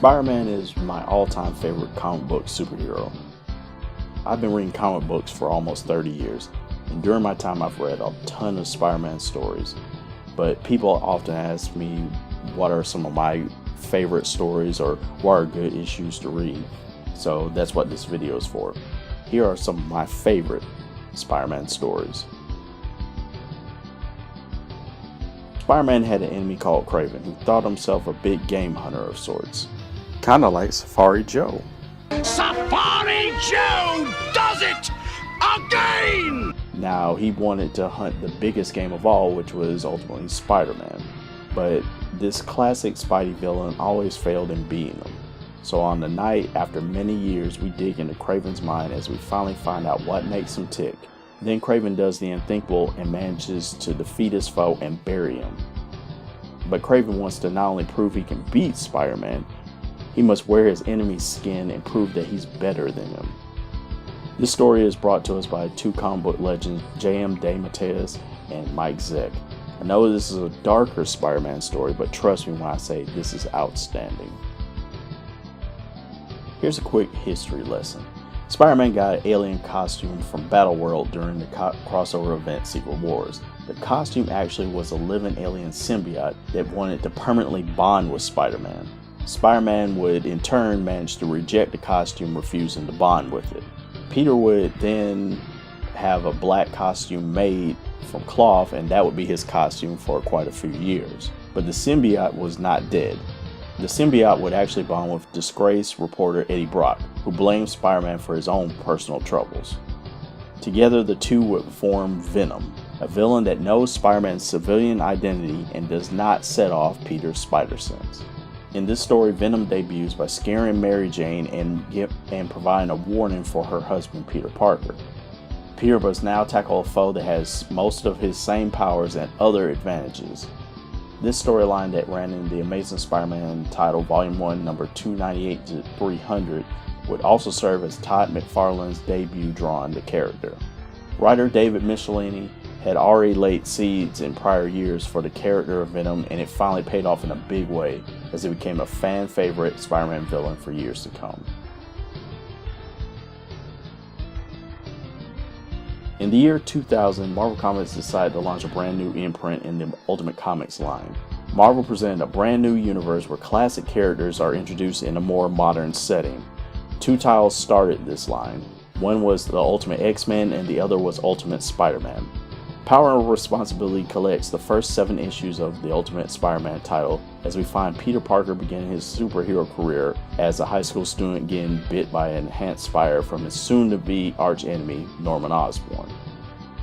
Spider-Man is my all-time favorite comic book superhero. I've been reading comic books for almost 30 years, and during my time I've read a ton of Spider-Man stories. But people often ask me what are some of my favorite stories or what are good issues to read. So that's what this video is for. Here are some of my favorite Spider-Man stories. Spider-Man had an enemy called Kraven who thought himself a big game hunter of sorts. Kinda like Safari Joe. Safari Joe does it again! Now, he wanted to hunt the biggest game of all, which was ultimately Spider-Man. But this classic Spidey villain always failed in beating him. So on the night, after many years, we dig into Kraven's mind as we finally find out what makes him tick. Then Kraven does the unthinkable and manages to defeat his foe and bury him. But Kraven wants to not only prove he can beat Spider-Man, he must wear his enemy's skin and prove that he's better than him. This story is brought to us by two comic book legends, J.M. DeMatteis and Mike Zeck. I know this is a darker Spider-Man story, but trust me when I say this is outstanding. Here's a quick history lesson. Spider-Man got an alien costume from Battleworld during the crossover event Secret Wars. The costume actually was a living alien symbiote that wanted to permanently bond with Spider-Man. Spider-Man would in turn manage to reject the costume, refusing to bond with it. Peter would then have a black costume made from cloth, and that would be his costume for quite a few years. But the symbiote was not dead. The symbiote would actually bond with disgraced reporter Eddie Brock, who blamed Spider-Man for his own personal troubles. Together the two would form Venom, a villain that knows Spider-Man's civilian identity and does not set off Peter's spider sense. In this story, Venom debuts by scaring Mary Jane and providing a warning for her husband, Peter Parker. Peter must now tackle a foe that has most of his same powers and other advantages. This storyline that ran in the Amazing Spider-Man title, Volume 1, number 298 to 300, would also serve as Todd McFarlane's debut drawing the character. Writer David Michelinie had already laid seeds in prior years for the character of Venom, and it finally paid off in a big way as it became a fan favorite Spider-Man villain for years to come. In the year 2000, Marvel Comics decided to launch a brand new imprint in the Ultimate Comics line. Marvel presented a brand new universe where classic characters are introduced in a more modern setting. Two titles started this line. One was the Ultimate X-Men and the other was Ultimate Spider-Man. Power and Responsibility collects the first 7 issues of the Ultimate Spider-Man title as we find Peter Parker begin his superhero career as a high school student getting bit by an enhanced spider from his soon-to-be arch-enemy, Norman Osborn.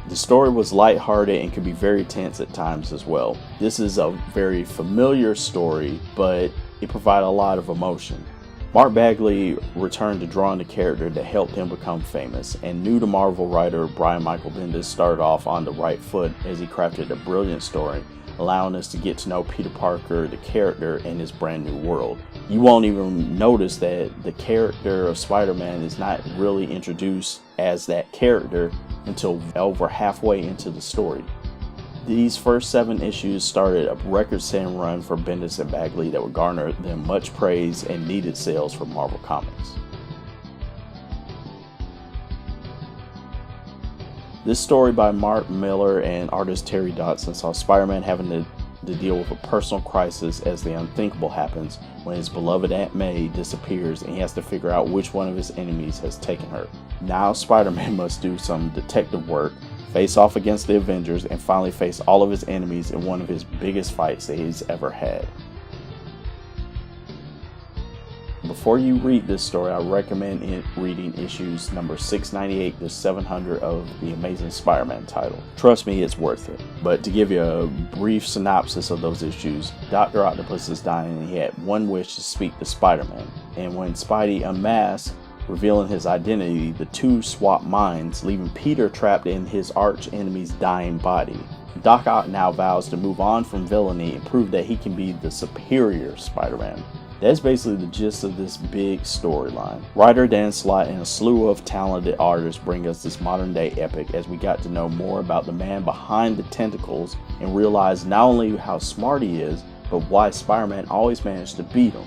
The story was lighthearted and could be very tense at times as well. This is a very familiar story, but it provided a lot of emotion. Mark Bagley returned to drawing the character that helped him become famous, and new to Marvel writer Brian Michael Bendis started off on the right foot as he crafted a brilliant story, allowing us to get to know Peter Parker, the character, in his brand new world. You won't even notice that the character of Spider-Man is not really introduced as that character until over halfway into the story. These first 7 issues started a record-setting run for Bendis and Bagley that would garner them much praise and needed sales for Marvel Comics. This story by Mark Millar and artist Terry Dodson saw Spider-Man having to deal with a personal crisis as the unthinkable happens when his beloved Aunt May disappears and he has to figure out which one of his enemies has taken her. Now Spider-Man must do some detective work, face off against the Avengers, and finally face all of his enemies in one of his biggest fights that he's ever had. Before you read this story, I recommend reading issues number 698 to 700 of the Amazing Spider-Man title. Trust me, it's worth it. But to give you a brief synopsis of those issues, Dr. Octopus is dying and he had one wish to speak to Spider-Man. And when Spidey unmasks, revealing his identity, the two swap minds, leaving Peter trapped in his arch-enemy's dying body. Doc Ock now vows to move on from villainy and prove that he can be the superior Spider-Man. That's basically the gist of this big storyline. Writer Dan Slott and a slew of talented artists bring us this modern day epic as we got to know more about the man behind the tentacles and realize not only how smart he is, but why Spider-Man always managed to beat him.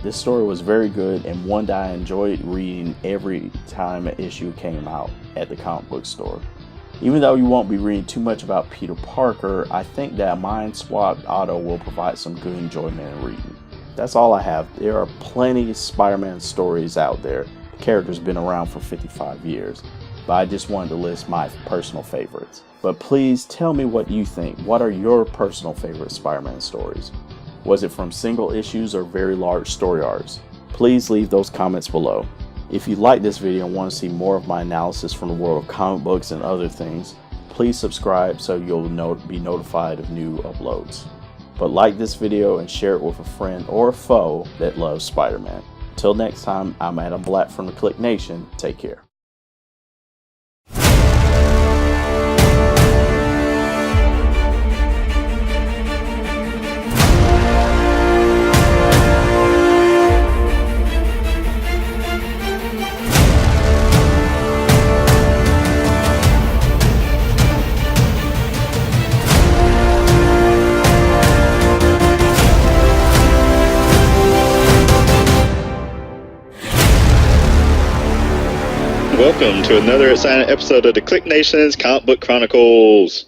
This story was very good and one that I enjoyed reading every time an issue came out at the comic book store. Even though you won't be reading too much about Peter Parker, I think that Mind Swap Auto will provide some good enjoyment in reading. That's all I have. There are plenty of Spider-Man stories out there. The character's been around for 55 years, but I just wanted to list my personal favorites. But please tell me what you think. What are your personal favorite Spider-Man stories? Was it from single issues or very large story arcs? Please leave those comments below. If you like this video and want to see more of my analysis from the world of comic books and other things, please subscribe so you'll be notified of new uploads. But like this video and share it with a friend or a foe that loves Spider-Man. Until next time, I'm Adam Black from the Click Nation. Take care. Welcome to another exciting episode of the Click Nation's Comic Book Chronicles.